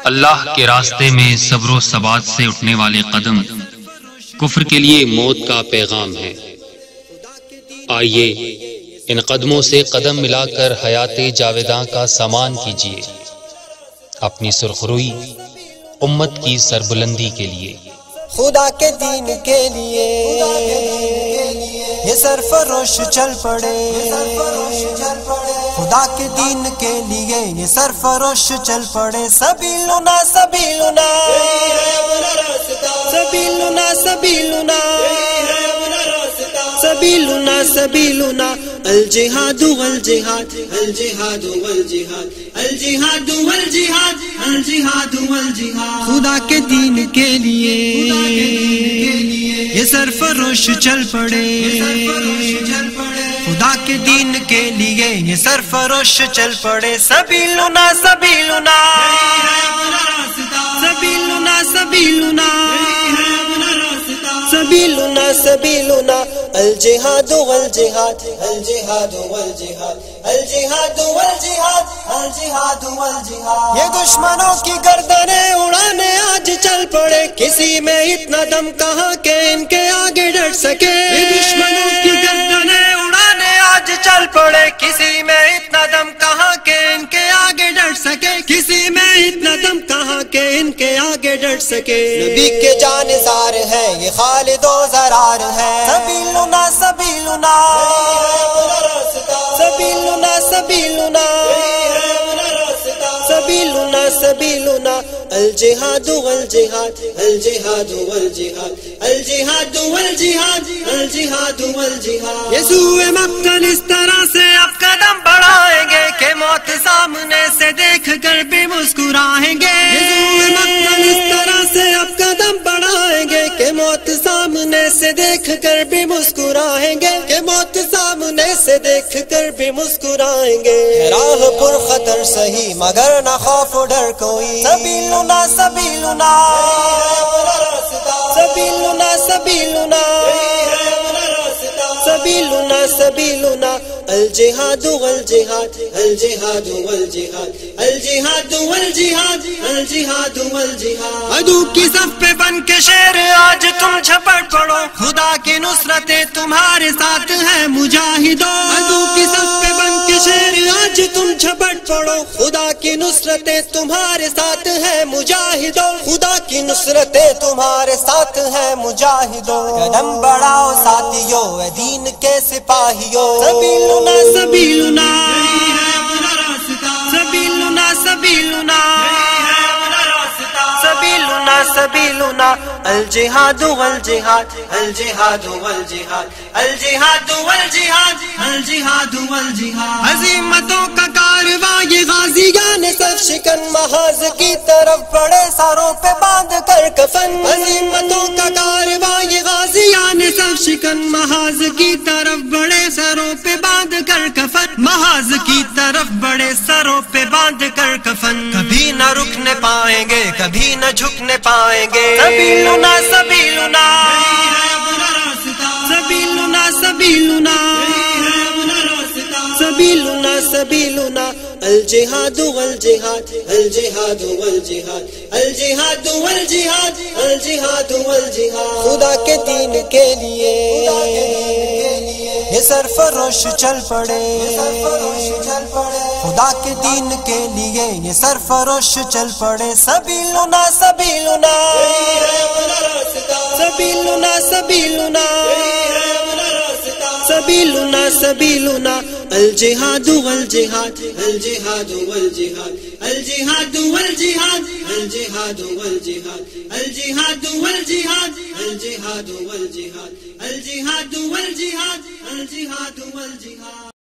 اللہ کے راستے میں صبر و ثبات سے اٹھنے والے قدم کفر کے لیے موت کا پیغام ہے۔ آئیے ان قدموں سے قدم ملا کر حیات جاویداں کا سامان کیجیے، اپنی سرخروئی امت کی سربلندی کے لیے، خدا کے دین کے لیے یہ سرفروش چل پڑے، خدا کے دین کے لیے یہ سرفروش چل پڑے۔ سبیلنا سبیلنا سبیلنا سبیلنا سبیلنا سبیلنا الجہاد والجہاد الجہاد والجہاد الجہاد والجہاد الجہاد والجہاد، خدا کے دین کے لیے یہ سرفروش چل پڑے، خدا کے دین کے لیے یہ سرفروش چل پڑے۔ سبیلنا سبیلنا سبیلنا سبیلنا سبیلنا سبیلنا الجہاد والجہاد الجہاد والجہاد الجہاد والجہاد الجہاد والجہاد، یہ دشمنوں کی گردنیں اڑانے آج چل پڑے، کسی میں اتنا دم کہاں کہ ان کے آگے ڈٹ سکے۔ یہ دشمنوں کی گردنیں اڑانے آج چل پڑے، کسی میں اتنا دم کہاں کہ ان کے آگے ڈٹ سکے، کسی میں اتنا دم کہاں کہ ان کے آگے ڈٹ سکے۔ نبی کے جانثار ہے یہ خالد و زرار ہے۔ سبیلنا سبیلنا سبیلنا سبیلنا سبیلنا سبیلنا الجہاد والجہاد الجہاد والجہاد الجہاد والجہاد الجہاد والجہاد، یسوع مقتل اس طرح سے اب قدم بڑھائیں گے کہ موت سامنے سے دیکھ کر بھی مسکرائیں گے۔ یسوع مقتل اس طرح سے اب قدم بڑھائیں گے کہ موت سامنے سے دیکھ کر بھی مسکرائیں گے، کہ موت سامنے سے دیکھ کر بھی مسکرائیں گے۔ راہ پر خطر سہی مگر نہ خوف و ڈر کوئی، سبیلنا سبیلنا سبیلنا سبیلنا سبیلنا سبیلنا الجہاد والجہاد الجہاد والجہاد الجہاد والجہاد الجہاد والجہاد، عدو کی صف پہ بن کے شیر آج تم جھپٹ پڑو، خدا کی نصرتیں تمہارے ساتھ ہیں مجاہدوں۔ عدو کی صف پہ بن کے شیر آج تم جھپٹ پڑو، خدا کی نصرتیں تمہارے ساتھ ہیں مجاہدوں، خدا کی نصرتیں تمہارے ساتھ ہیں مجاہدوں۔ قدم بڑھاؤ ساتھیوں اے دین کے سپاہیوں، سبیلنا سبیلنا سبیلنا سبیلنا سبیلنا سبیلنا الجہاد والجہاد الجہاد والجہاد الجہاد والجہاد الجہاد والجہاد، عظیمتوں کا کارواں یہ غازیان صف شکن محاذ کی طرف بڑے سروں پہ باندھ کر کفن، عظیمتوں کا کارواں یہ غازیان صف شکن محاذ کی طرف بڑے سروں پہ باندھ کر کفن، محاذ کی طرف بڑے سروں پہ باندھ کر کفن، کبھی نہ رکنے پائیں گے کبھی نہ جھکنے پائیں گے۔ سبیلنا سبیلنا سبیلنا سبیلنا سبیلنا سبیلنا الجہاد والجہاد الجہاد والجہاد الجہاد والجہاد الجہاد والجہاد، خدا کے دین کے لیے یہ سرفروش چل پڑے، خدا کے دین کے لیے یہ سرفروش چل پڑے۔ سبیلنا سبیلنا سبیلنا سبیلنا سبیلنا سبیلنا الجہاد والجہاد الجہاد والجہاد الجہاد والجہاد الجہاد والجہاد الجہاد والجہاد الجہاد والجہاد الجہاد والجہاد الجہاد والجہاد۔